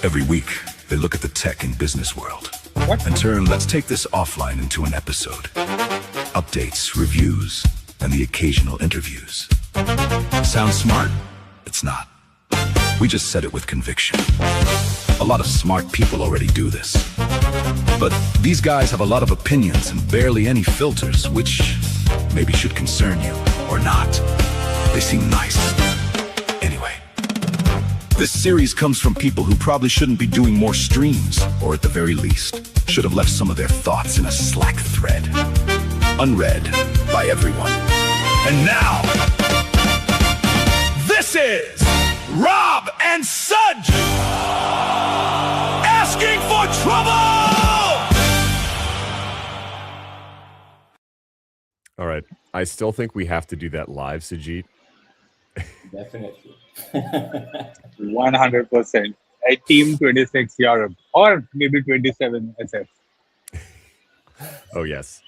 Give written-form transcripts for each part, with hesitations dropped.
Every week, they look at the tech and business world and turn let's take this offline into an episode. Updates, reviews, and the occasional interviews. Sounds smart? It's not. We just said it with conviction. A lot of smart people already do this. But these guys have a lot of opinions and barely any filters, which maybe should concern you, or not. They seem nice. Anyway, this series comes from people who probably shouldn't be doing more streams, or at the very least, should have left some of their thoughts in a Slack thread. Unread by everyone. And now, this is Rob and Sudge asking for trouble! All right. I still think we have to do that live, Sajid. Definitely. 100%. A team 26 Europe or maybe 27 SF. Oh, yes.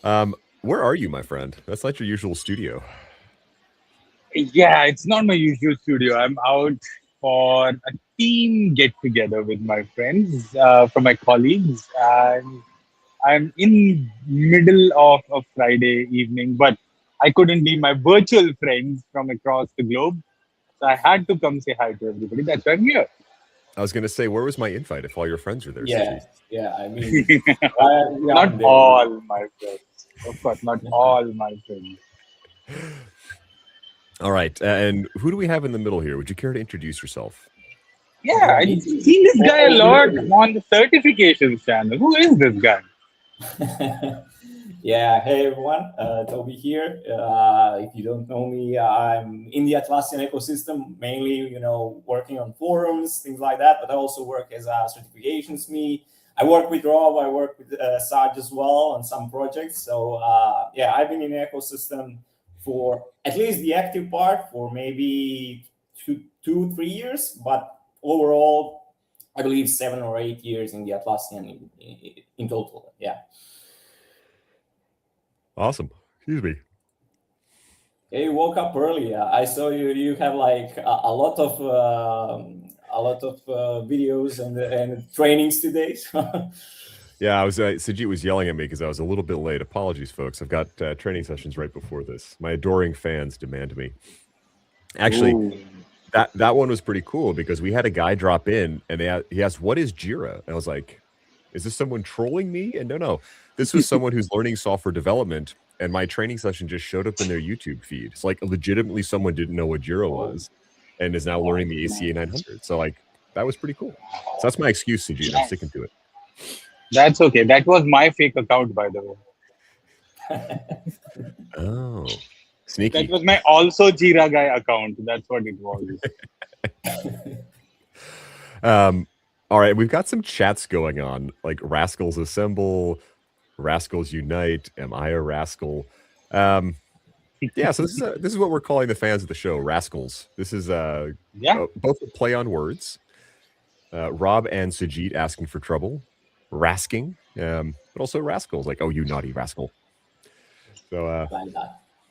Where are you, my friend? That's not your usual studio. Yeah, it's not my usual studio. I'm out for a team get together with my friends, from my colleagues, and I'm in middle of a Friday evening, but I couldn't be my virtual friends from across the globe. So I had to come say hi to everybody. That's why I'm here. I was going to say, where was my invite if all your friends are there? Yeah, Sajid? yeah. I mean, Not all my friends. Of course, not all my friends. All right. And who do we have in the middle here? Would you care to introduce yourself? Yeah, I've seen this guy a lot on the certifications channel. Who is this guy? Yeah, hey everyone, Toby here. If you don't know me, I'm in the Atlassian ecosystem, mainly, working on forums, things like that, but I also work as a certifications me. I work with Rob, I work with Saj as well on some projects. So yeah, I've been in the ecosystem for at least the active part for maybe 2-3 years, but overall, I believe 7 or 8 years in the Atlassian in total. Yeah. Awesome. Excuse me. Hey, you woke up early. I saw you have like a lot of videos and trainings today. Yeah, Sajid was yelling at me because I was a little bit late. Apologies, folks. I've got training sessions right before this. My adoring fans demand me. Actually, Ooh. that one was pretty cool because we had a guy drop in and he asked, "What is Jira?" And I was like, "Is this someone trolling me?" And no. This was someone who's learning software development, and my training session just showed up in their YouTube feed. It's like legitimately someone didn't know what Jira was and is now learning the ACA 900. So like that was pretty cool. So that's my excuse, Sajid. I'm sticking to it. That's okay. That was my fake account, by the way. Oh, sneaky. That was my also Jira guy account. That's what it was. All right, we've got some chats going on, like Rascals Assemble, Rascals Unite, Am I a Rascal? Yeah, so this is what we're calling the fans of the show, Rascals. This is both a play on words. Rob and Sajid asking for trouble, RASking, but also Rascals, like, oh, you naughty rascal. So,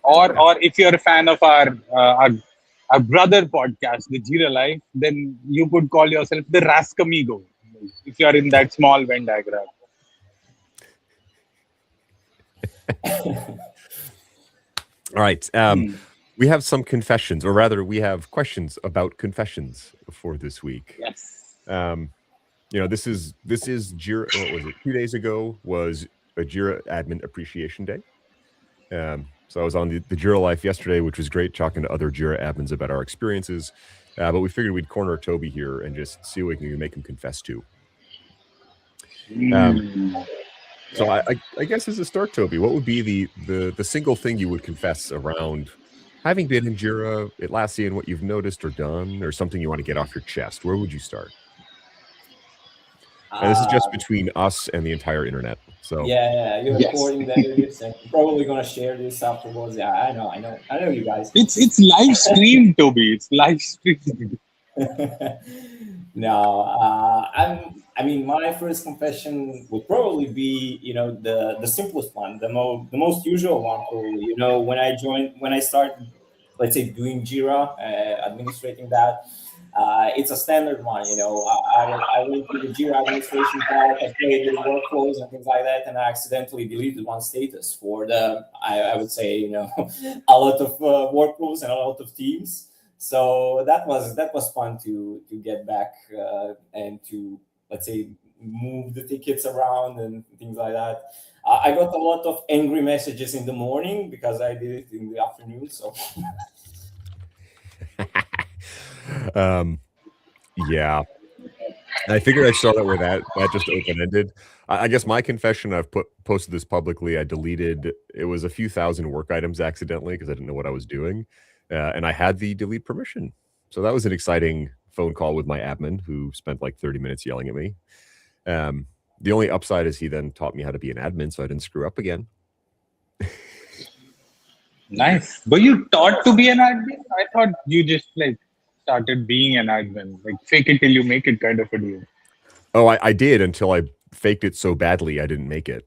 or if you're a fan of our brother podcast, the Jira Life, then you could call yourself the Raskamigo if you're in that small Venn diagram. All right. We have some confessions, or rather, we have questions about confessions for this week. Yes. This is Jira. What was it? 2 days ago was a Jira Admin Appreciation Day. So I was on the Jira Life yesterday, which was great, talking to other Jira admins about our experiences. But we figured we'd corner Toby here and just see what we can make him confess to. So I guess as a start, Toby, what would be the single thing you would confess around having been in Jira, Atlassian, what you've noticed or done, or something you want to get off your chest? Where would you start? And this is just between us and the entire internet. So yeah, you're recording this and probably gonna share this afterwards. Yeah, I know you guys. It's live stream, Toby. It's live stream. No, I mean, my first confession would probably be, the simplest one, the most usual one. Probably, when I started let's say, doing Jira, administrating that. It's a standard one, I went through the Jira administration part, I played with workflows and things like that, and I accidentally deleted one status for I would say, a lot of workflows and a lot of teams. So that was fun to get back and to, let's say, move the tickets around and things like that. I got a lot of angry messages in the morning because I did it in the afternoon. So. Yeah. I figured I'd start out with that just open-ended. I guess my confession, I've posted this publicly. I deleted, it was a few thousand work items accidentally because I didn't know what I was doing. And I had the delete permission. So that was an exciting phone call with my admin who spent like 30 minutes yelling at me. The only upside is he then taught me how to be an admin so I didn't screw up again. Nice. Were you taught to be an admin? I thought you just like started being an admin, like fake it till you make it kind of a deal. Oh, I did until I faked it so badly I didn't make it.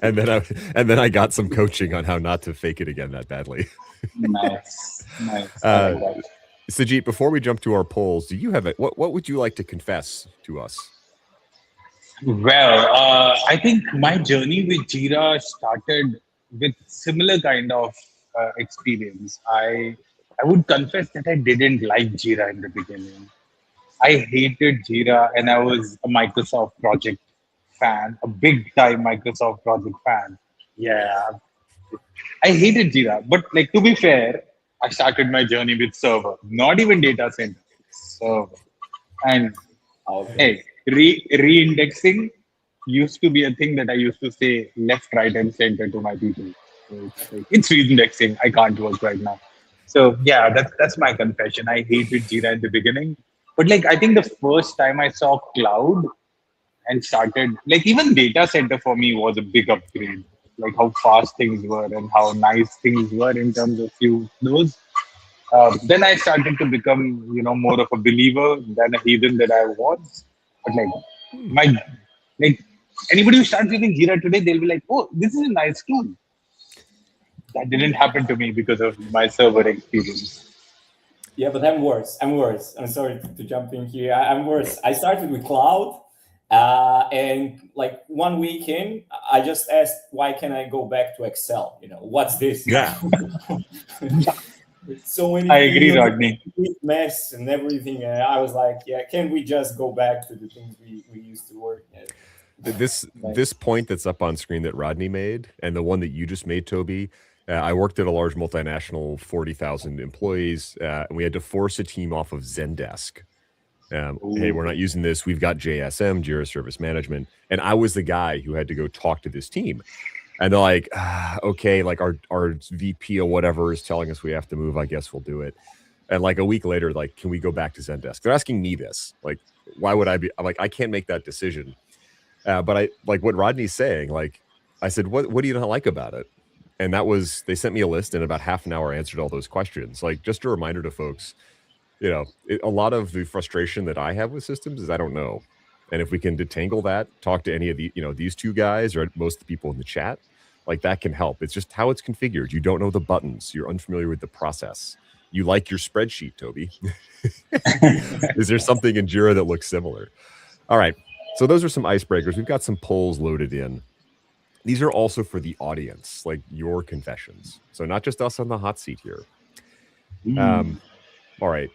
and then I got some coaching on how not to fake it again that badly. Nice. Sajid, before we jump to our polls, do you have it? What would you like to confess to us? Well, I think my journey with Jira started with similar kind of experience. I would confess that I didn't like Jira in the beginning. I hated Jira, and I was a Microsoft project fan, a big time Microsoft project fan. Yeah, I hated Jira, but like to be fair, I started my journey with server, not even data center, server. And hey, re-indexing used to be a thing that I used to say left, right, and center to my people. So it's re-indexing. I can't work right now. So yeah, that's my confession. I hated Jira in the beginning, but like I think the first time I saw cloud and started like even data center for me was a big upgrade. Like how fast things were and how nice things were in terms of few those. Then I started to become, more of a believer than a heathen that I was. But like anybody who starts using Jira today, they'll be like, "Oh, this is a nice tool." That didn't happen to me because of my server experience. Yeah, but I'm worse. I'm sorry to jump in here. I'm worse. I started with cloud, and like 1 week in, I just asked, "Why can I go back to Excel? What's this?" Yeah. So many. I agree, Rodney. Mess and everything, and I was like, "Yeah, can we just go back to the things we used to work at?" This point that's up on screen that Rodney made, and the one that you just made, Toby. I worked at a large multinational, 40,000 employees, and we had to force a team off of Zendesk. Hey, we're not using this. We've got JSM, Jira Service Management, and I was the guy who had to go talk to this team. And they're like, okay, like our VP or whatever is telling us we have to move. I guess we'll do it. And like a week later, like, can we go back to Zendesk? They're asking me this. Like, why would I be? I'm like, I can't make that decision. But I like what Rodney's saying. Like, I said, what do you not like about it? And that was, they sent me a list and about half an hour answered all those questions. Like, just a reminder to folks, a lot of the frustration that I have with systems is I don't know. And if we can detangle that, talk to any of the, these two guys or most of the people in the chat, like that can help. It's just how it's configured. You don't know the buttons. You're unfamiliar with the process. You like your spreadsheet, Toby. Is there something in Jira that looks similar? All right. So those are some icebreakers. We've got some polls loaded in. These are also for the audience, like your confessions. So not just us on the hot seat here. All right.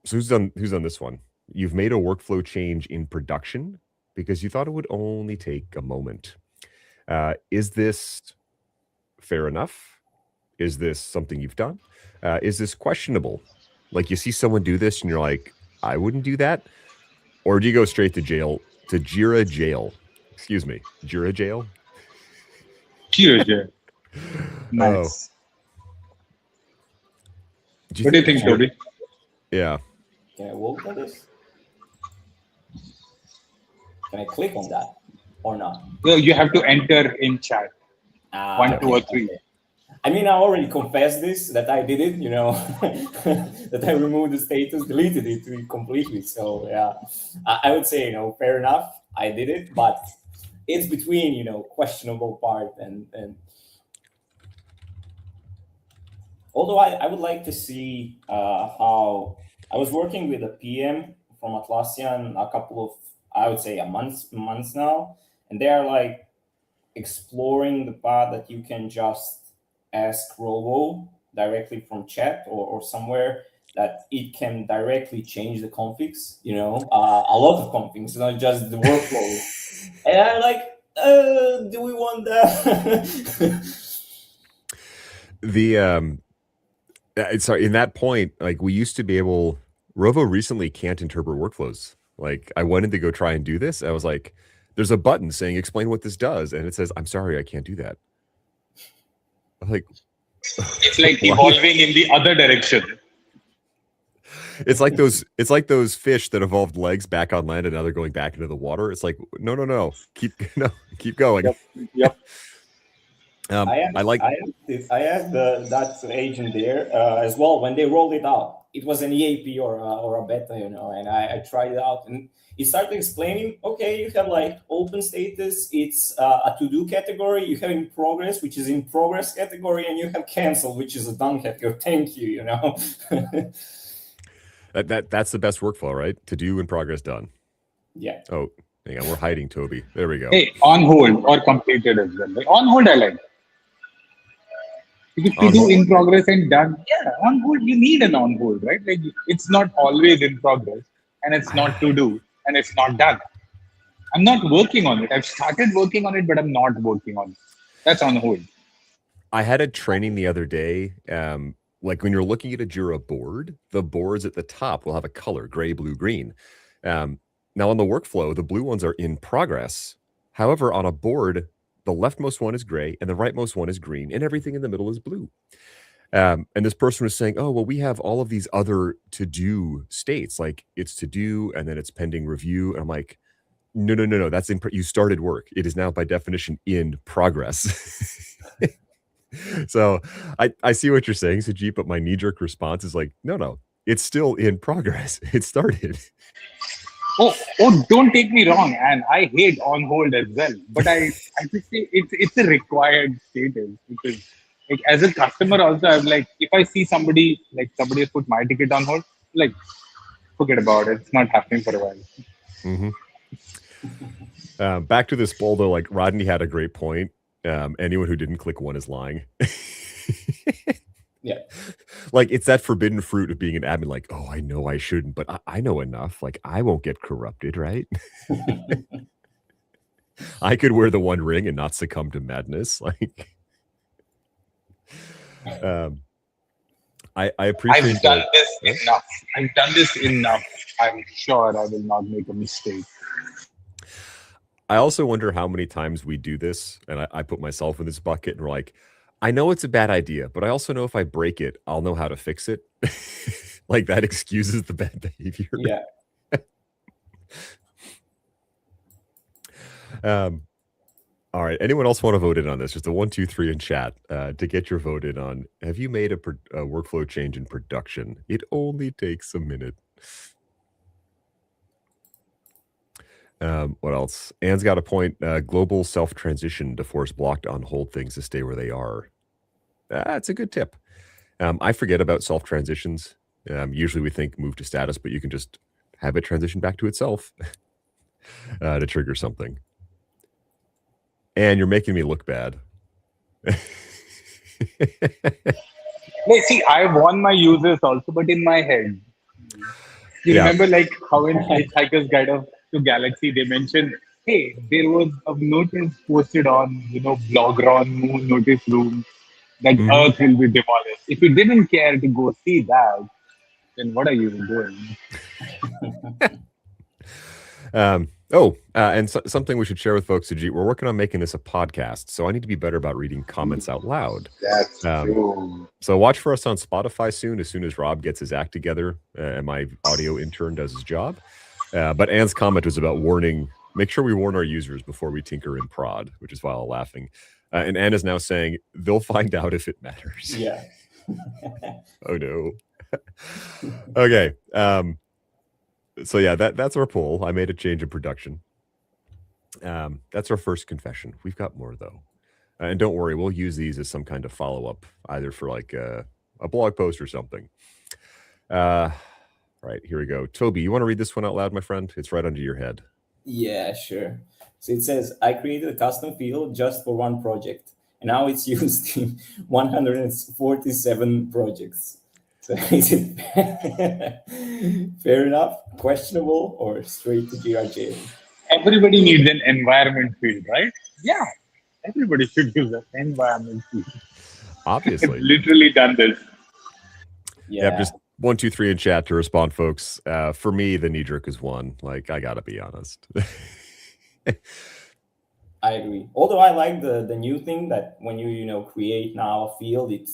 So who's done this one? You've made a workflow change in production because you thought it would only take a moment. Is this fair enough? Is this something you've done? Is this questionable? Like you see someone do this and you're like, I wouldn't do that. Or do you go straight to jail, to Jira jail? Excuse me, Jira jail? Jira jail. Nice. What do you think, Toby? Yeah. Can I vote for this? Can I click on that or not? No, you have to enter in chat. 1, 2, or 3. Okay. I mean, I already confessed this, that I did it, that I removed the status, deleted it completely. So, yeah, I would say, fair enough. I did it, but it's between, questionable part and although I would like to see how I was working with a PM from Atlassian a couple of, I would say, months now, and they are like exploring the path that you can just ask Rovo directly from chat or somewhere, that it can directly change the configs, a lot of configs, not just the workflow. And I'm like, do we want that? Sorry, in that point, like we used to be able, Rovo recently can't interpret workflows. Like I wanted to go try and do this. I was like, there's a button saying explain what this does. And it says, I'm sorry, I can't do that. I'm like, it's like evolving in the other direction. It's like those fish that evolved legs back on land and now they're going back into the water. It's like, no. Keep going. Yep. I asked that agent there as well when they rolled it out. It was an EAP or a beta, and I tried it out, and it started explaining, okay, you have like open status, it's a to-do category, you have in progress, which is in progress category, and you have cancel, which is a done category. Thank you, That's the best workflow, right? To do in progress done. Yeah. Oh, hang on, we're hiding Toby. There we go. Hey, on hold or completed as well. Like, on hold I like. Because to do in progress and done, on hold, you need an on hold, right? Like it's not always in progress and it's not to do and it's not done. I'm not working on it. I've started working on it, but I'm not working on it. That's on hold. I had a training the other day. Like when you're looking at a Jira board, the boards at the top will have a color, gray, blue, green. Now on the workflow, the blue ones are in progress. However, on a board, the leftmost one is gray and the rightmost one is green and everything in the middle is blue. And this person was saying, oh, well, we have all of these other to-do states, like it's to-do and then it's pending review. And I'm like, no, that's you started work. It is now by definition in progress. So I see what you're saying, Sujit, but my knee-jerk response is like, no, it's still in progress. It started. Oh, don't take me wrong, and I hate on hold as well. But I just say it's a required status because, like, as a customer, also I'm like, if I see somebody has put my ticket on hold, like, forget about it. It's not happening for a while. Mm-hmm. Back to this poll though, like Rodney had a great point. Anyone who didn't click one is lying. Yeah. Like it's that forbidden fruit of being an admin. Like, oh, I know I shouldn't, but I know enough. Like I won't get corrupted, right? I could wear the one ring and not succumb to madness. Like, I appreciate. I've done this enough. I've done this enough. I'm sure I will not make a mistake. I also wonder how many times we do this, and I put myself in this bucket, and we're like, I know it's a bad idea, but I also know if I break it, I'll know how to fix it. Like that excuses the bad behavior. Yeah. All right. Anyone else want to vote in on this? Just a 1, 2, 3 in chat to get your vote in on. Have you made a workflow change in production? It only takes a minute. What else? Anne's got a point. Global self-transition to force blocked on hold things to stay where they are. That's a good tip. I forget about self-transitions. Usually we think move to status, but you can just have it transition back to itself to trigger something. And you're making me look bad. Wait, see, I won my users also, but in my head. You remember like how in Hitchhiker's Guide to Galaxy, they mentioned, hey, there was a notice posted on, Blogron Moon Notice Room that Earth will be demolished. If you didn't care to go see that, then what are you doing? And something we should share with folks, Sujit, we're working on making this a podcast, so I need to be better about reading comments out loud. That's true. So watch for us on Spotify soon as Rob gets his act together and my audio intern does his job. But Anne's comment was about make sure we warn our users before we tinker in prod, which is why I'm laughing. And Anne is now saying they'll find out if it matters. Yeah. Oh no. Okay. So yeah, that's our poll. I made a change in production. That's our first confession. We've got more though. And don't worry, we'll use these as some kind of follow-up, either for like a blog post or something. Right, here we go. Toby, you want to read this one out loud, my friend? It's right under your head. Yeah, sure. So it says, I created a custom field just for one project, and now it's used in 147 projects. So is it fair enough, questionable, or straight to Jira jail? Everybody needs an environment field, right? Yeah, everybody should use an environment field. Obviously. I've literally done this. Yeah, just 1, 2, 3 in chat to respond, folks. For me, the knee jerk is 1. Like, I gotta be honest. I agree. Although I like the new thing that when you create now a field, it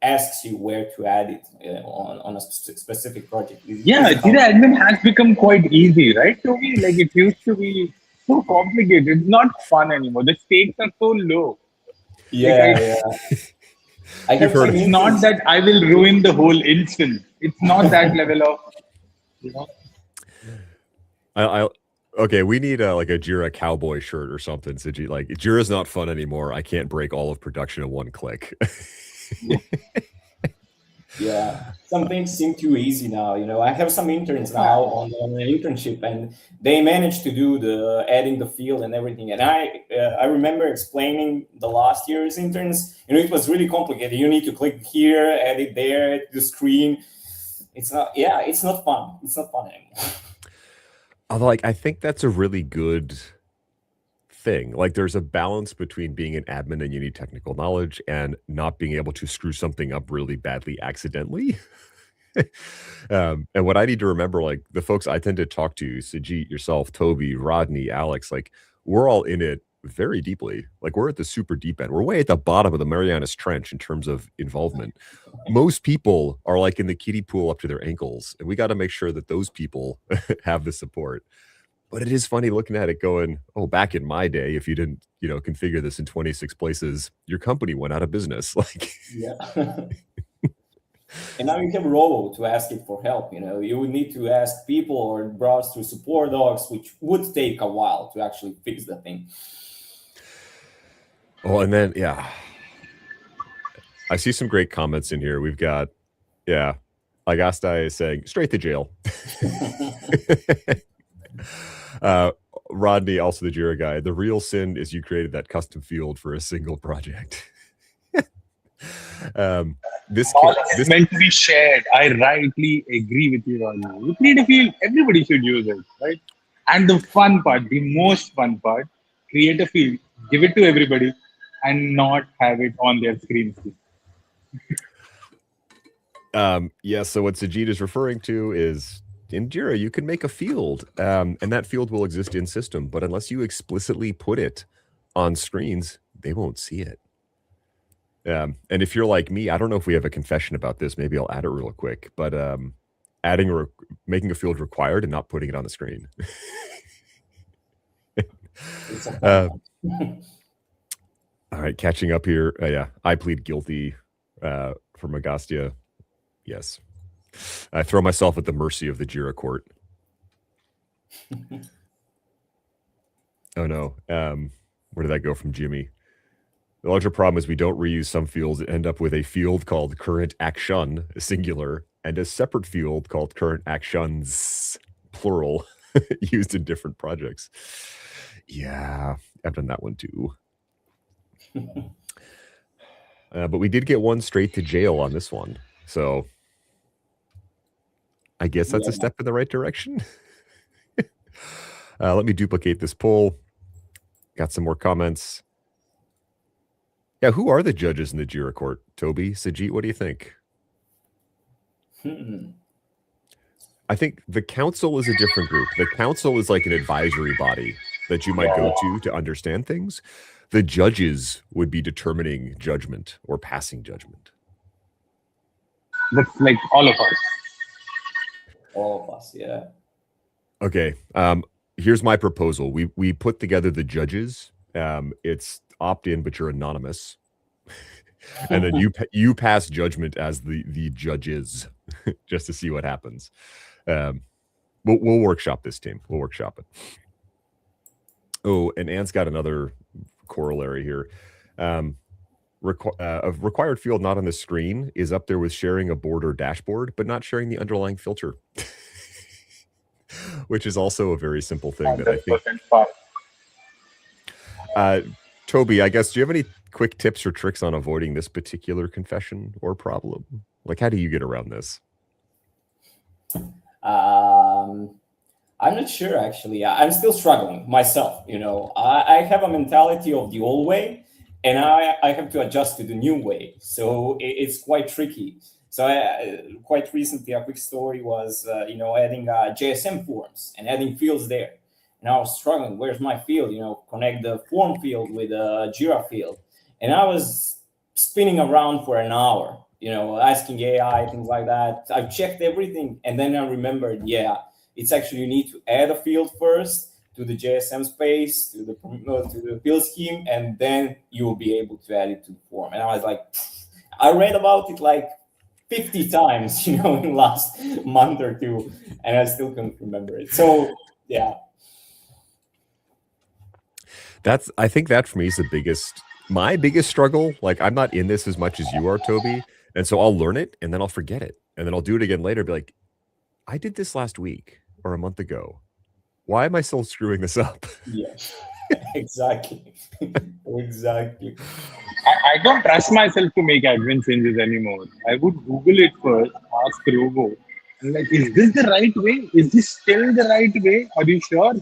asks you where to add it on a specific project. Yeah, Jira admin has become quite easy, right? To me, like it used to be so complicated. It's not fun anymore. The stakes are so low. Yeah, It's not that I will ruin the whole instance. It's not that level of, Okay, we need like a Jira cowboy shirt or something. So like, Jira's not fun anymore. I can't break all of production in one click. Yeah, some things seem too easy now. I have some interns now on an internship, and they managed to do the adding the field and everything. And I remember explaining the last year's interns. It was really complicated. You need to click here, add it there, the screen. It's not fun. It's not fun anymore. Although, like, I think that's a really good thing. Like, there's a balance between being an admin and you need technical knowledge and not being able to screw something up really badly accidentally. And what I need to remember, like the folks I tend to talk to, Sajit, yourself, Toby, Rodney, Alex, like we're all in it very deeply. Like we're at the super deep end. We're way at the bottom of the Marianas Trench in terms of involvement. Most people are like in the kiddie pool up to their ankles, and we got to make sure that those people have the support. But it is funny looking at it going, oh, back in my day, if you didn't, configure this in 26 places, your company went out of business. Like, yeah. And now you have Robo to ask it for help. You would need to ask people or browse through support docs, which would take a while to actually fix the thing. Oh, and then, yeah, I see some great comments in here. We've got, Agasta is saying, straight to jail. Rodney, also the Jira guy, the real sin is you created that custom field for a single project. This is meant to be shared. I rightly agree with you, Rodney. You create a field, everybody should use it, right? And the fun part, the most fun part, create a field, give it to everybody, and not have it on their screen. Yeah, so what Sajid is referring to is in Jira, you can make a field, and that field will exist in system, but unless you explicitly put it on screens, they won't see it. And if you're like me, I don't know if we have a confession about this. Maybe I'll add it real quick, but making a field required and not putting it on the screen. All right, catching up here. Yeah, I plead guilty from Agastya. Yes. I throw myself at the mercy of the Jira court. Oh, no. Where did that go from Jimmy? The larger problem is we don't reuse some fields that end up with a field called current action, singular, and a separate field called current actions, plural, used in different projects. Yeah, I've done that one too. But we did get one straight to jail on this one. So I guess that's a step in the right direction. Let me duplicate this poll. Got some more comments. Yeah, who are the judges in the Jira court? Toby, Sajit, what do you think? I think the council is a different group. The council is like an advisory body that you might go to understand things. The judges would be determining judgment or passing judgment. That's like all of us. All of us, yeah. Okay. Here's my proposal. We put together the judges. It's opt-in, but you're anonymous. And then you pass judgment as the judges just to see what happens. We'll workshop this, team. We'll workshop it. Oh, and Ant's got another corollary here. a required field not on the screen is up there with sharing a board or dashboard, but not sharing the underlying filter, which is also a very simple thing that I think. Fun. Toby, I guess, do you have any quick tips or tricks on avoiding this particular confession or problem? Like, how do you get around this? I'm not sure, actually. I'm still struggling myself. I have a mentality of the old way, and I have to adjust to the new way. So it's quite tricky. So quite recently, a quick story was, adding JSM forms and adding fields there. And I was struggling. Where's my field? Connect the form field with a Jira field. And I was spinning around for an hour, asking AI, things like that. I checked everything. And then I remembered, it's actually you need to add a field first to the JSM space, to the field scheme, and then you will be able to add it to the form. And I was like, I read about it like 50 times, in the last month or two, and I still couldn't remember it. So, yeah. I think that for me is my biggest struggle. Like, I'm not in this as much as you are, Toby. And so I'll learn it and then I'll forget it. And then I'll do it again later. Be like, I did this last week or a month ago. Why am I still screwing this up? Yeah, exactly. Exactly. I don't trust myself to make admin changes anymore. I would Google it first, ask Robo. I'm like, is this the right way? Is this still the right way? Are you sure?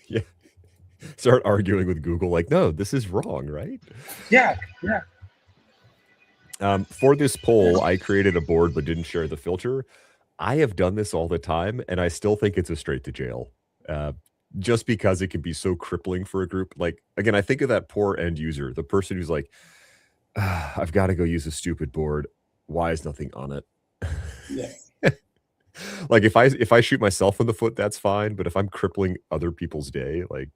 Yeah. Start arguing with Google like, no, this is wrong, right? Yeah. For this poll, I created a board but didn't share the filter. I have done this all the time, and I still think it's a straight to jail. Just because it can be so crippling for a group. Like, again, I think of that poor end user, the person who's like, I've got to go use a stupid board. Why is nothing on it? Yeah. Like, if I shoot myself in the foot, that's fine. But if I'm crippling other people's day, like...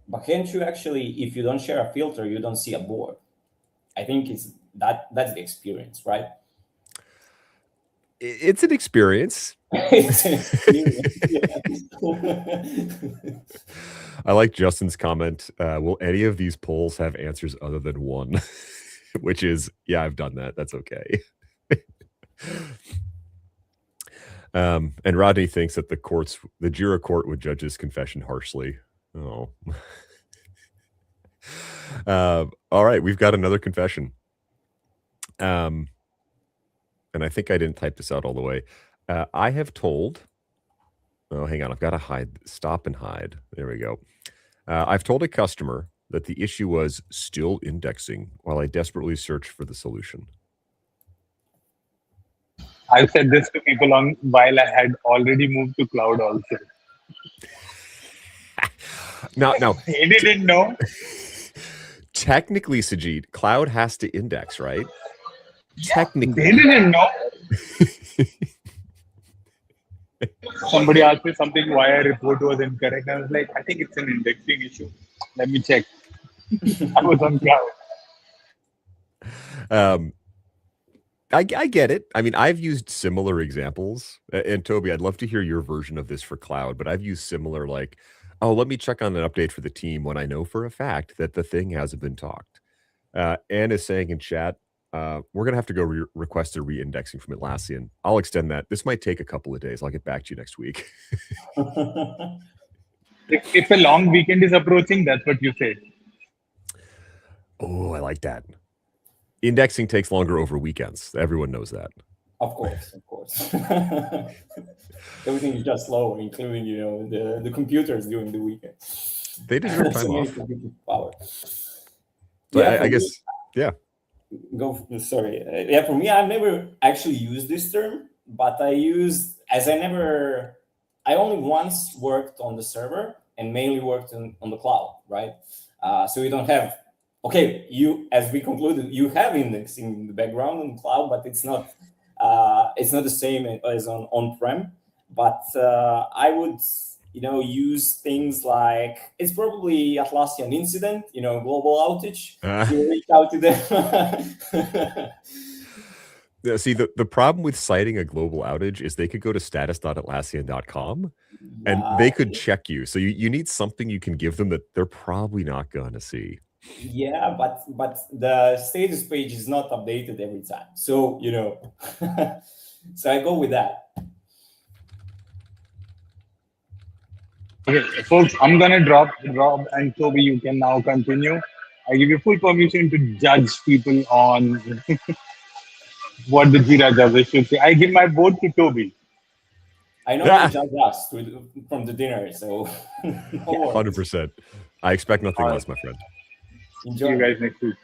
But can't you actually, if you don't share a filter, you don't see a board? I think that's the experience, right? It's an experience. It's an experience. I like Justin's comment. Will any of these polls have answers other than one? Which is, yeah, I've done that. That's okay. And Rodney thinks that the Jira court would judge his confession harshly. Oh. All right, we've got another confession. And I think I didn't type this out all the way. I have told... Oh, hang on. I've got to stop and hide. There we go. I've told a customer that the issue was still indexing while I desperately searched for the solution. I've said this to people while I had already moved to cloud also. No. They didn't know. Technically, Sajid, cloud has to index, right? Yeah, Technically. they didn't know. Somebody asked me something why a report was incorrect. I was like, I think it's an indexing issue. Let me check. I was on cloud. I get it. I mean, I've used similar examples. And Toby, I'd love to hear your version of this for cloud, but I've used similar, like, oh, let me check on an update for the team when I know for a fact that the thing hasn't been talked. Anne is saying in chat, we're going to have to go request a re-indexing from Atlassian. I'll extend that. This might take a couple of days. I'll get back to you next week. If a long weekend is approaching, that's what you say. Oh, I like that. Indexing takes longer over weekends. Everyone knows that. Of course. Everything is just slower, including the computers during the weekend. They deserve time off. Power. So yeah, I guess, yeah. Sorry. For me, I've never actually used this term, but I only once worked on the server and mainly worked on the cloud, right? So you don't have, as we concluded, you have indexing in the background on the cloud, but it's not the same as on-prem. But I would, use things like, it's probably Atlassian incident, global outage. You reach out to them. Yeah, see, the problem with citing a global outage is they could go to status.atlassian.com and they could check you. So you need something you can give them that they're probably not going to see. Yeah, but the status page is not updated every time. So, so I go with that. Okay, folks, I'm gonna drop Rob and Toby. You can now continue. I give you full permission to judge people on what the Jira judges should say. I give my vote to Toby. I know you Yeah, judge us from the dinner, so no worries. 100%. I expect nothing All right, less, my friend. see you Enjoy. guys next week.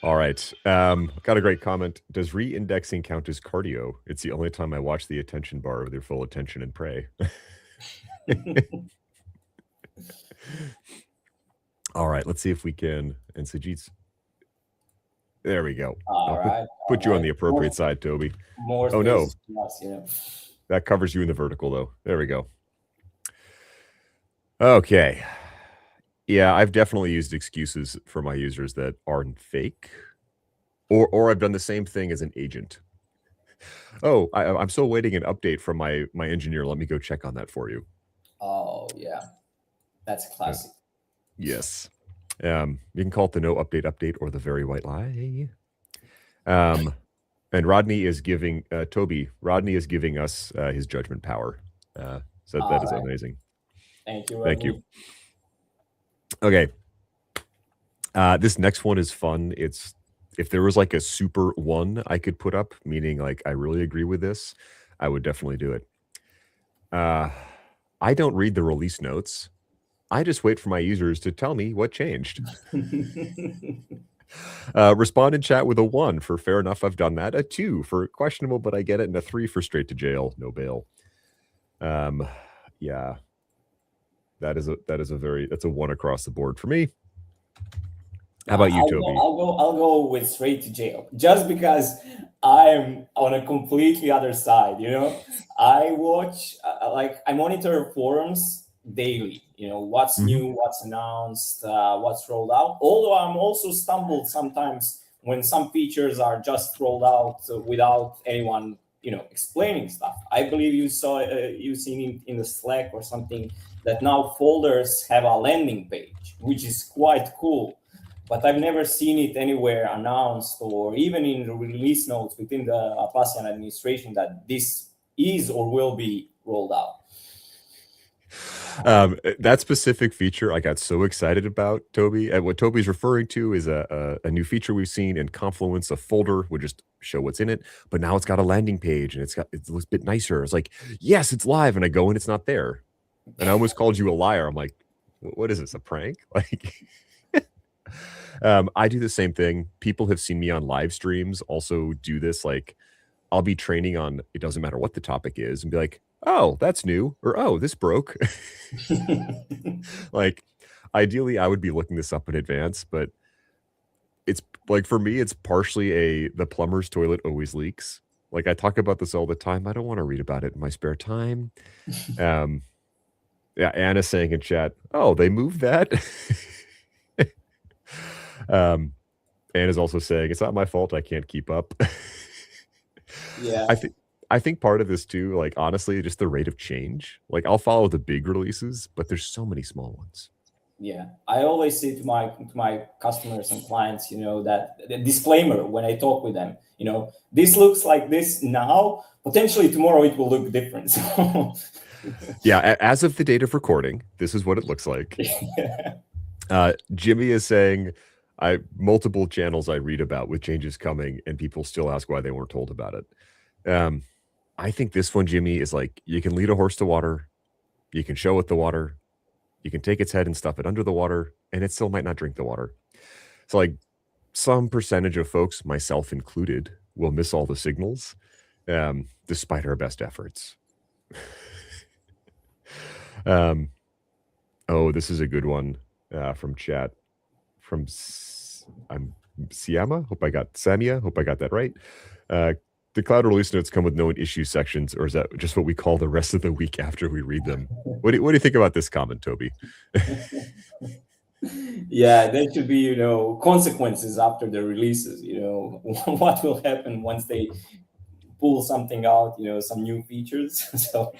All right. Got a great comment. Does re-indexing count as cardio? It's the only time I watch the attention bar with your full attention and pray. All right. Let's see if we can. And Sajid's. There we go. All right. Put you on the appropriate side, Toby. More Oh, no. space, That covers you in the vertical, though. There we go. Okay. Yeah, I've definitely used excuses for my users that aren't fake. Or I've done the same thing as an agent. Oh, I'm still waiting an update from my engineer. Let me go check on that for you. Oh, yeah. That's classic. Yes. You can call it the no update or the very white lie. And Rodney is giving Rodney is giving us his judgment power. So that is amazing. Thank you, Rodney. Thank you. Okay. This next one is fun. It's if there was like a super one I could put up, meaning like I really agree with this, I would definitely do it. I don't read the release notes. I just wait for my users to tell me what changed. Respond in chat with a 1 for fair enough, I've done that. A 2 for questionable, but I get it. And a 3 for straight to jail, no bail. Yeah. That's a 1 across the board for me. How about you, Toby? I'll go with straight to jail, just because I'm on a completely other side. I watch I monitor forums daily. What's new, what's announced, what's rolled out. Although I'm also stumbled sometimes when some features are just rolled out without anyone explaining stuff. I believe you've seen it in the Slack or something that now folders have a landing page, which is quite cool. But I've never seen it anywhere announced or even in the release notes within the Atlassian administration that this is or will be rolled out. That specific feature I got so excited about, Toby. And what Toby's referring to is a new feature we've seen in Confluence. A folder would just show what's in it, but now it's got a landing page and it looks a bit nicer. It's like, yes, it's live, and I go and it's not there. And I almost called you a liar. I'm like, what is this, a prank? Like, I do the same thing. People have seen me on live streams also do this. Like, I'll be training on, it doesn't matter what the topic is, and be like, oh, that's new, or oh, this broke. Like, ideally, I would be looking this up in advance, but it's like, for me, it's partially the plumber's toilet always leaks. Like, I talk about this all the time. I don't want to read about it in my spare time. Yeah, Anna's saying in chat, oh, they moved that. Anna's also saying, it's not my fault, I can't keep up. Yeah. I think part of this too, like, honestly, just the rate of change. Like, I'll follow the big releases, but there's so many small ones. Yeah, I always say to my customers and clients, that the disclaimer when I talk with them, this looks like this now, potentially tomorrow it will look different. Yeah, as of the date of recording, this is what it looks like. Jimmy is saying, multiple channels I read about with changes coming, and people still ask why they weren't told about it. I think this one, Jimmy, is like, you can lead a horse to water, you can show it the water, you can take its head and stuff it under the water, and it still might not drink the water. So, like, some percentage of folks, myself included, will miss all the signals, despite our best efforts. Oh, this is a good one from chat. From Siama. Hope I got Samia. Hope I got that right. The cloud release notes come with known issue sections, or is that just what we call the rest of the week after we read them? What do you think about this comment, Toby? Yeah, there should be, consequences after the releases. What will happen once they pull something out, some new features. So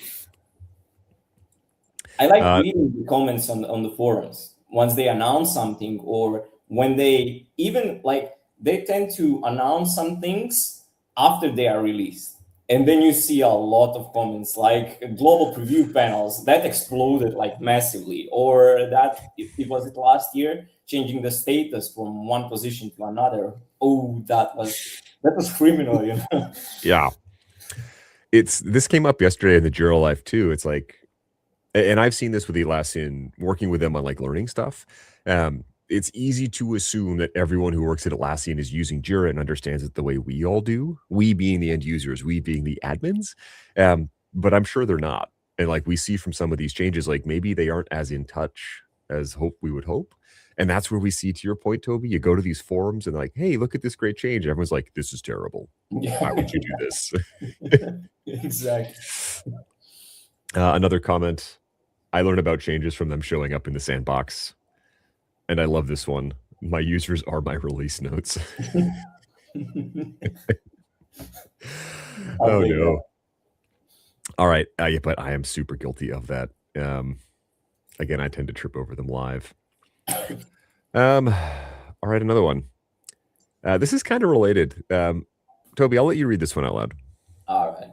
I like reading the comments on the forums once they announce something, or when they even like they tend to announce some things after they are released. And then you see a lot of comments like global preview panels that exploded like massively, or that it was it last year changing the status from one position to another. Oh, that was criminal, you know. Yeah. This came up yesterday in the Jira Life too. It's like, and I've seen this with Atlassian, working with them on like learning stuff. It's easy to assume that everyone who works at Atlassian is using Jira and understands it the way we all do. We being the end users, we being the admins. But I'm sure they're not. And like we see from some of these changes, like maybe they aren't as in touch as we would hope. And that's where we see, to your point, Toby, you go to these forums and like, hey, look at this great change. Everyone's like, this is terrible. Why would you do this? Exactly. Another comment. I learned about changes from them showing up in the sandbox. And I love this one. My users are my release notes. Oh, no. All right. Yeah, but I am super guilty of that. Again, I tend to trip over them live. All right, another one. This is kind of related. Toby, I'll let you read this one out loud. All right.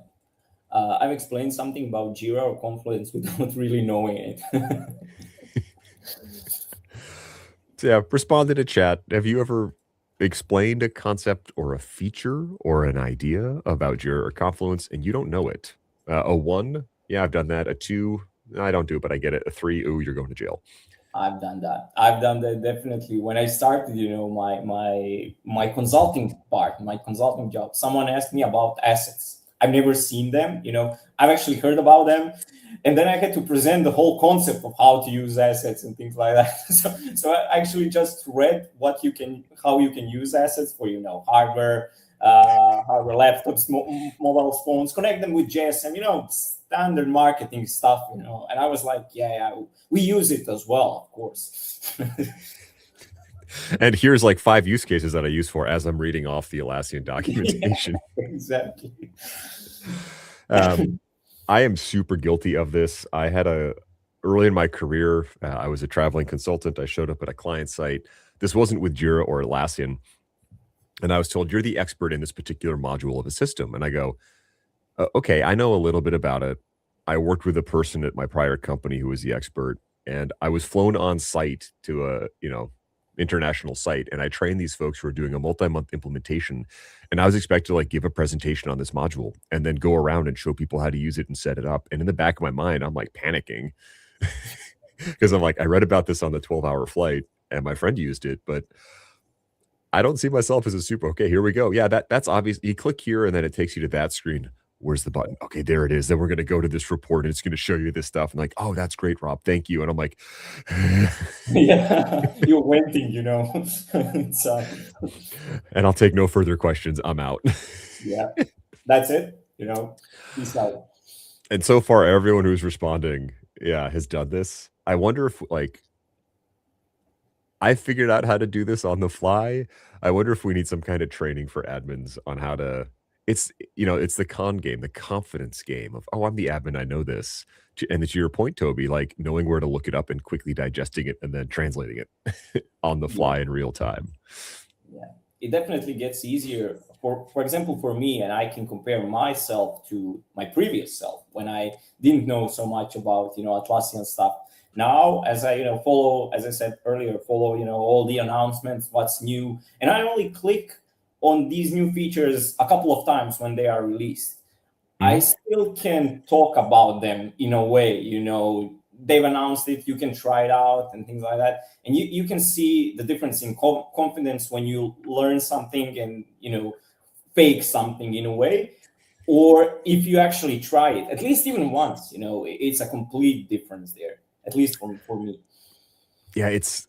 I've explained something about Jira or Confluence without really knowing it. So yeah, responded to chat. Have you ever explained a concept or a feature or an idea about Jira or Confluence and you don't know it? A 1, yeah, I've done that. A 2, I don't do it, but I get it. A 3, ooh, you're going to jail. I've done that. Definitely. When I started, you know, my consulting part, my consulting job, someone asked me about assets. I've never seen them, you know, I've actually heard about them. And then I had to present the whole concept of how to use assets and things like that. So I actually just read how you can use assets for, you know, hardware, laptops, mobile phones, connect them with JSM, you know, standard marketing stuff, you know. And I was like, yeah, we use it as well, of course. And here's like 5 use cases that I use for as I'm reading off the Atlassian documentation. Yeah, exactly. I am super guilty of this. I had early in my career, I was a traveling consultant. I showed up at a client site. This wasn't with Jira or Atlassian. And I was told, you're the expert in this particular module of a system. And I go, okay, I know a little bit about it. I worked with a person at my prior company who was the expert. And I was flown on site to a, international site. And I trained these folks who were doing a multi-month implementation. And I was expected to like give a presentation on this module and then go around and show people how to use it and set it up. And in the back of my mind, I'm like panicking because I'm like, I read about this on the 12-hour flight and my friend used it, but I don't see myself as a super, okay, here we go. Yeah, that's obvious. You click here and then it takes you to that screen. Where's the button? Okay, there it is. Then we're going to go to this report and it's going to show you this stuff. And like, oh, that's great, Rob. Thank you. And I'm like, yeah, you're waiting, you know. And I'll take no further questions. I'm out. Yeah, that's it. You know, peace out. And so far, everyone who's responding, has done this. I wonder if I figured out how to do this on the fly. I wonder if we need some kind of training for admins on how to. It's the con game, the confidence game of, oh, I'm the admin, I know this. And to your point, Toby, like knowing where to look it up and quickly digesting it and then translating it on the fly in real time. Yeah, it definitely gets easier. For example, for me, and I can compare myself to my previous self when I didn't know so much about, Atlassian stuff. Now, as I, follow, as I said earlier, all the announcements, what's new, and I only click on these new features a couple of times when they are released. I still can talk about them in a way, they've announced it, you can try it out and things like that. And you can see the difference in confidence when you learn something and, fake something in a way, or if you actually try it, at least even once, it's a complete difference there, at least for me. Yeah, it's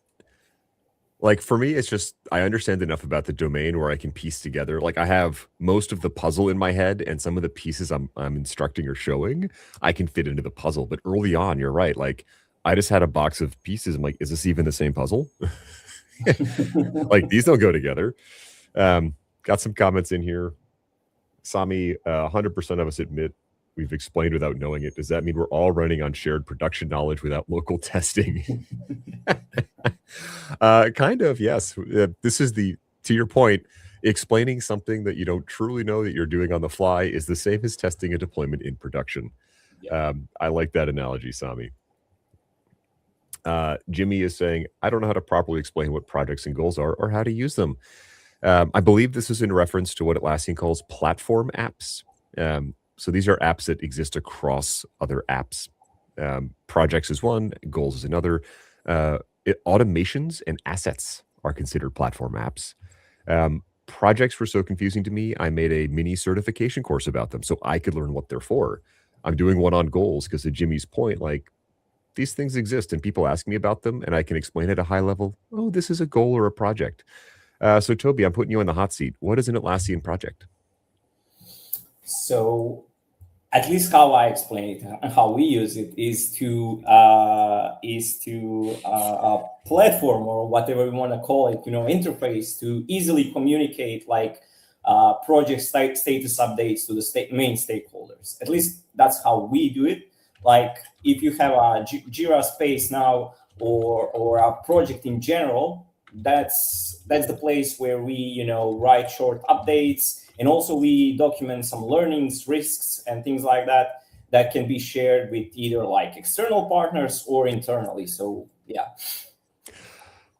like, for me, it's just, I understand enough about the domain where I can piece together. Like, I have most of the puzzle in my head and some of the pieces I'm instructing or showing, I can fit into the puzzle. But early on, you're right. Like, I just had a box of pieces. I'm like, is this even the same puzzle? Like, these don't go together. Got some comments in here. Sami, 100% of us admit we've explained without knowing it. Does that mean we're all running on shared production knowledge without local testing? Kind of, yes. This is to your point, explaining something that you don't truly know that you're doing on the fly is the same as testing a deployment in production. Yeah. I like that analogy, Sami. Jimmy is saying, I don't know how to properly explain what projects and goals are or how to use them. I believe this is in reference to what Atlassian calls platform apps. So these are apps that exist across other apps. Projects is one, goals is another. Automations and assets are considered platform apps. Projects were so confusing to me, I made a mini certification course about them so I could learn what they're for. I'm doing one on goals because to Jimmy's point, like, these things exist and people ask me about them and I can explain at a high level, oh, this is a goal or a project. So Toby, I'm putting you on the hot seat. What is an Atlassian project? So at least how I explain it and how we use it is to a platform or whatever we want to call it, interface to easily communicate like project status updates to the main stakeholders. At least that's how we do it. Like if you have a Jira space now or a project in general, that's the place where we write short updates, and also we document some learnings, risks, and things like that can be shared with either like external partners or internally. So yeah.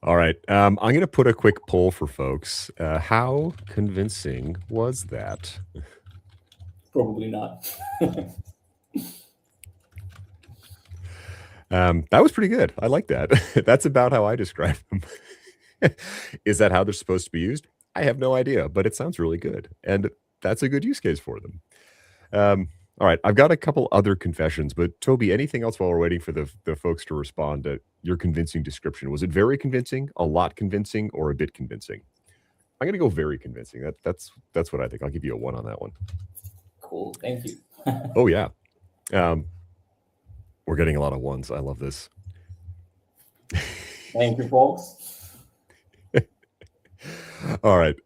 All right. I'm going to put a quick poll for folks. How convincing was that? Probably not. That was pretty good. I like that. That's about how I describe them. Is that how they're supposed to be used? I have no idea, but it sounds really good. And that's a good use case for them. All right. I've got a couple other confessions, but Toby, anything else while we're waiting for the folks to respond to your convincing description? Was it very convincing, a lot convincing, or a bit convincing? I'm going to go very convincing. That's what I think. I'll give you a 1 on that one. Cool. Thank you. Oh, yeah. We're getting a lot of 1s. I love this. Thank you, folks. All right.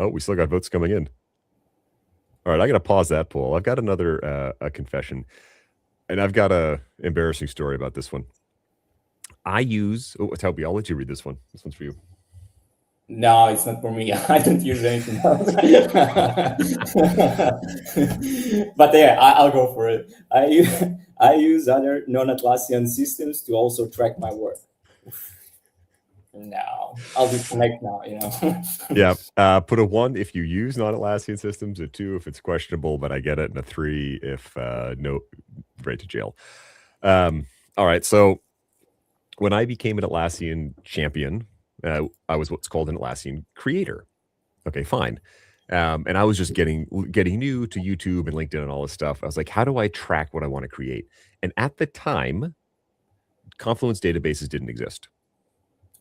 We still got votes coming in. All right, I got to pause that poll. I've got another a confession, and I've got a embarrassing story about this one. Toby, I'll let you read this one. This one's for you. No, it's not for me. I don't use anything else. But yeah, I'll go for it. I use other non-Atlassian systems to also track my work. No, I'll disconnect now, Yeah, put a 1 if you use non-Atlassian systems, a 2 if it's questionable, but I get it, and a 3 if no, right to jail. All right, so when I became an Atlassian champion, I was what's called an Atlassian creator. Okay, fine. And I was just getting new to YouTube and LinkedIn and all this stuff. I was like, how do I track what I want to create? And at the time, Confluence databases didn't exist.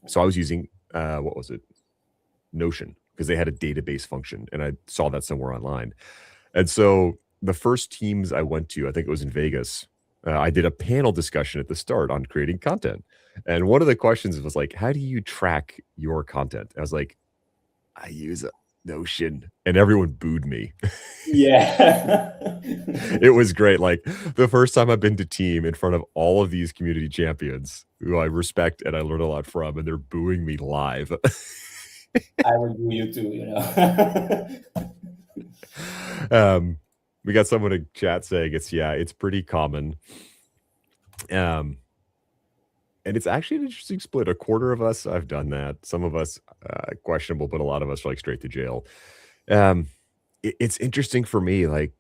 So I was using, what was it? Notion, because they had a database function, and I saw that somewhere online. And so the first teams I went to, I think it was in Vegas, I did a panel discussion at the start on creating content. And one of the questions was like, how do you track your content? I was like, I use a Notion, and everyone booed me. Yeah. It was great. Like the first time I've been to team in front of all of these community champions who I respect and I learn a lot from, and they're booing me live. I will boo you too, We got someone in chat saying it's pretty common. And it's actually an interesting split. A quarter of us, I've done that. Some of us, questionable, but a lot of us are like straight to jail. It's interesting for me. Like,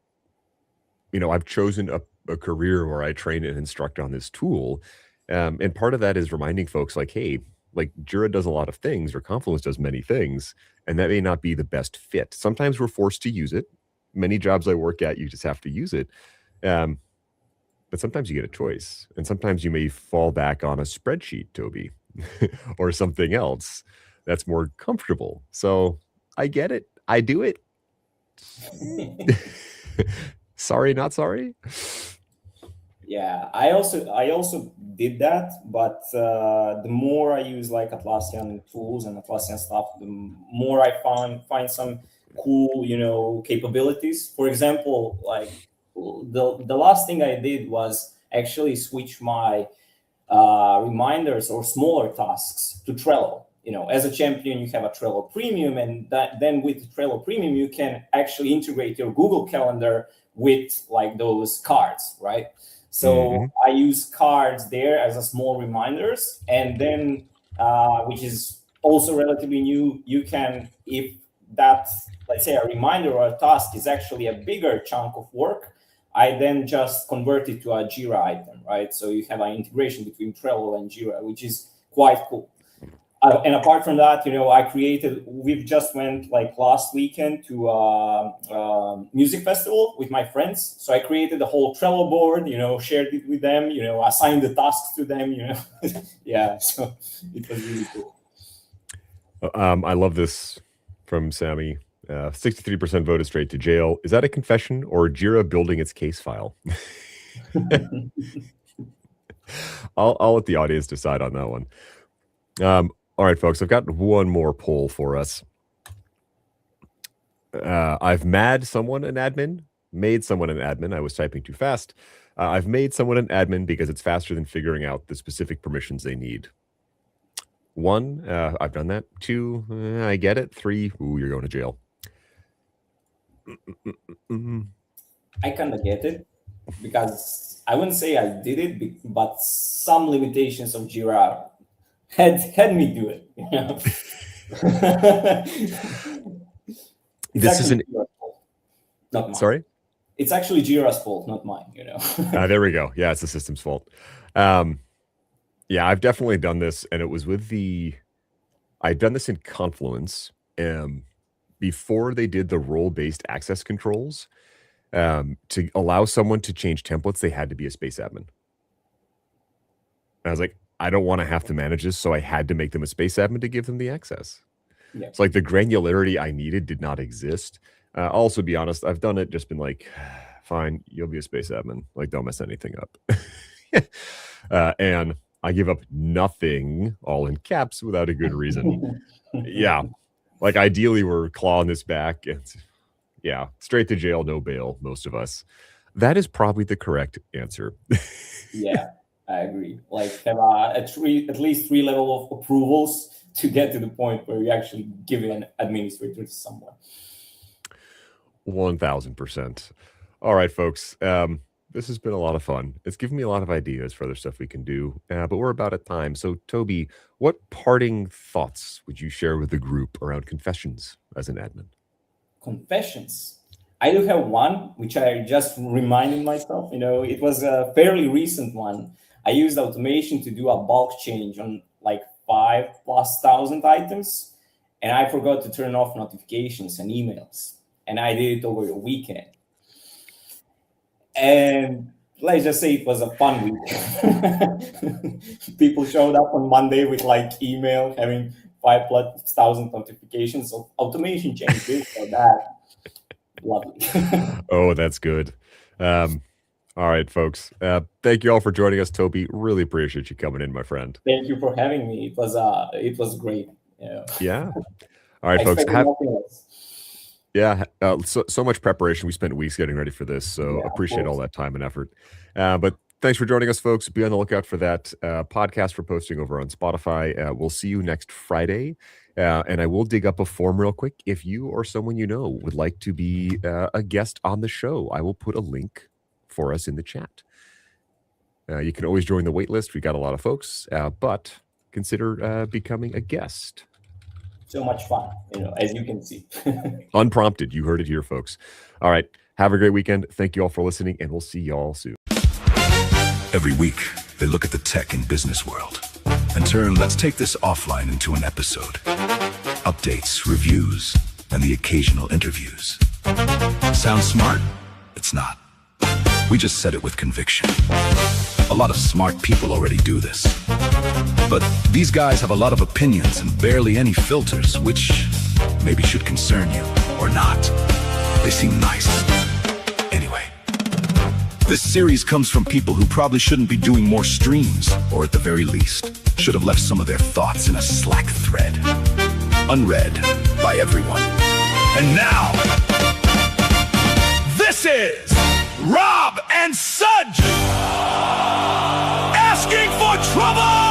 I've chosen a career where I train and instruct on this tool. And part of that is reminding folks like, hey, like Jira does a lot of things or Confluence does many things, and that may not be the best fit. Sometimes we're forced to use it. Many jobs I work at, you just have to use it. But sometimes you get a choice, and sometimes you may fall back on a spreadsheet, Toby, or something else that's more comfortable. So I get it. I do it. Sorry, not sorry. Yeah, I also did that, but the more I use like Atlassian tools and Atlassian stuff, the more I find some cool, capabilities. For example, like the last thing I did was actually switch my reminders or smaller tasks to Trello. As a champion, you have a Trello Premium, and then with Trello Premium, you can actually integrate your Google Calendar with like those cards, right? So I use cards there as a small reminders, and then which is also relatively new, you can, if that, let's say a reminder or a task is actually a bigger chunk of work, I then just convert it to a Jira item, right? So you have an integration between Trello and Jira, which is quite cool. And apart from that, we've just went like last weekend to a music festival with my friends. So I created a whole Trello board, shared it with them, assigned the tasks to them, Yeah, so it was really cool. I love this from Sammy. 63% voted straight to jail. Is that a confession or Jira building its case file? I'll let the audience decide on that one. All right, folks, I've got one more poll for us. I've made someone an admin. I was typing too fast. I've made someone an admin because it's faster than figuring out the specific permissions they need. 1, I've done that. 2, I get it. 3, ooh, you're going to jail. I kind of get it, because I wouldn't say I did it, but some limitations of Jira had me do it. This is not mine. Sorry? It's actually Jira's fault, not mine, There we go. Yeah, it's the system's fault. Yeah, I've definitely done this, and it was with I've done this in Confluence before they did the role-based access controls. To allow someone to change templates, they had to be a space admin. And I was like, I don't want to have to manage this, so I had to make them a space admin to give them the access. Yeah. It's like the granularity I needed did not exist. I'll also be honest, I've done it, just been like, fine, you'll be a space admin. Like, don't mess anything up. And I give up nothing, all in caps, without a good reason. Yeah. Like, ideally, we're clawing this back. And yeah, straight to jail, no bail, most of us. That is probably the correct answer. Yeah, I agree. Like, have at least 3 level of approvals to get to the point where you actually give an administrator to someone. 1000%. All right, folks. This has been a lot of fun. It's given me a lot of ideas for other stuff we can do, but we're about at time. So, Toby, what parting thoughts would you share with the group around confessions as an admin? Confessions. I do have one, which I just reminded myself. It was a fairly recent one. I used automation to do a bulk change on like 5,000+ items, and I forgot to turn off notifications and emails. And I did it over the weekend. And let's just say it was a fun week. People showed up on Monday with like email having 5,000+ notifications. So automation changed this or that. Lovely. Oh, that's good. All right, folks. Thank you all for joining us, Toby. Really appreciate you coming in, my friend. Thank you for having me. It was great. Yeah. All right, folks. Yeah, so much preparation. We spent weeks getting ready for this, so appreciate all that time and effort. But thanks for joining us, folks. Be on the lookout for that podcast we're posting over on Spotify. We'll see you next Friday, and I will dig up a form real quick. If you or someone you know would like to be a guest on the show, I will put a link for us in the chat. You can always join the waitlist. We got a lot of folks, but consider becoming a guest. So much fun, as you can see. Unprompted. You heard it here, folks. All right. Have a great weekend. Thank you all for listening, and we'll see y'all soon. Every week, they look at the tech and business world and turn let's take this offline into an episode. Updates, reviews, and the occasional interviews. Sounds smart? It's not. We just said it with conviction. A lot of smart people already do this. But these guys have a lot of opinions and barely any filters, which maybe should concern you or not. They seem nice. Anyway, this series comes from people who probably shouldn't be doing more streams, or at the very least, should have left some of their thoughts in a Slack thread. Unread by everyone. And now, this is Rob and Sudge asking for trouble.